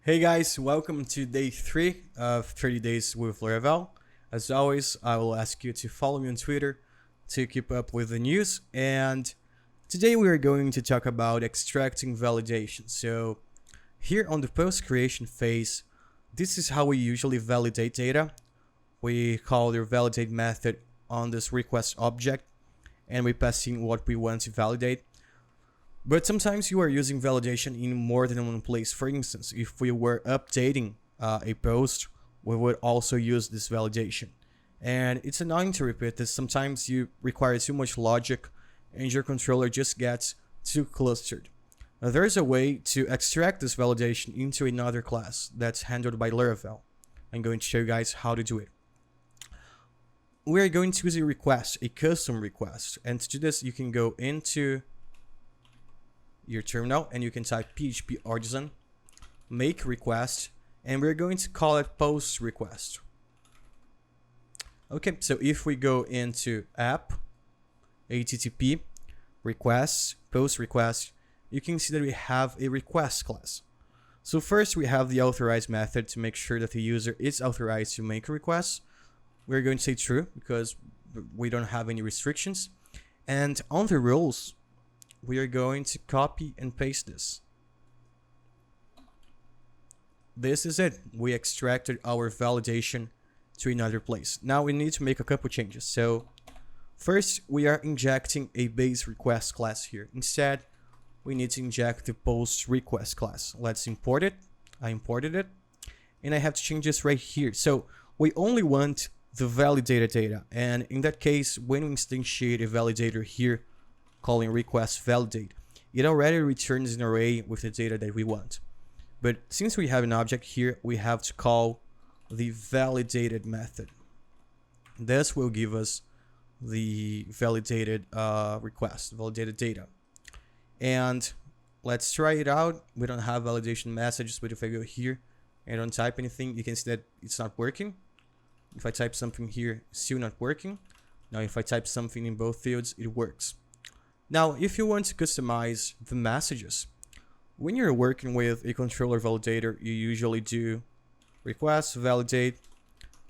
Hey guys, welcome to day 3 of 30 days with Laravel. As always, I will ask you to follow me on Twitter to keep up with the news. And today we are going to talk about extracting validation. So here on the post creation phase, this is how we usually validate data. We call the validate method on this request object and we pass in what we want to validate. But sometimes you are using validation in more than one place. For instance, if we were updating a post, we would also use this validation. And it's annoying to repeat this. Sometimes you require too much logic and your controller just gets too clustered. Now, there's a way to extract this validation into another class that's handled by Laravel. I'm going to show you guys how to do it. We're going to use a request, a custom request. And to do this, you can go into your terminal and you can type php artisan make request, and we're going to call it post request. Okay, so if we go into app http requests post request, you can see that we have a request class. So first we have the authorize method to make sure that the user is authorized to make a request. We're going to say true because we don't have any restrictions. And on the rules, we are going to copy and paste this. This is it. We extracted our validation to another place. Now we need to make a couple changes. So first, we are injecting a base request class here. Instead, we need to inject the post request class. Let's import it. I imported it. And I have to change this right here. So we only want the validated data. And in that case, when we instantiate a validator here, calling request validate, it already returns an array with the data that we want. But since we have an object here, we have to call the validated method. This will give us the validated request, validated data. And let's try it out. We don't have validation messages, but if I go here and don't type anything, you can see that it's not working. If I type something here, still not working. Now if I type something in both fields, it works. Now, if you want to customize the messages, when you're working with a controller validator, you usually do request, validate,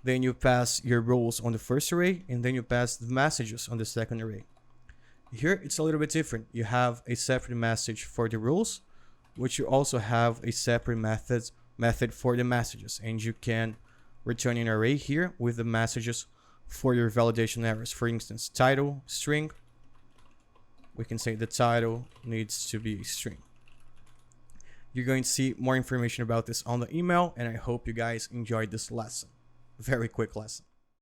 then you pass your roles on the first array, and then you pass the messages on the second array. Here, it's a little bit different. You have a separate message for the rules, which you also have a separate method for the messages, and you can return an array here with the messages for your validation errors. For instance, title, string. We can say the title needs to be a string. You're going to see more information about this on the email, and I hope you guys enjoyed this lesson. Very quick lesson.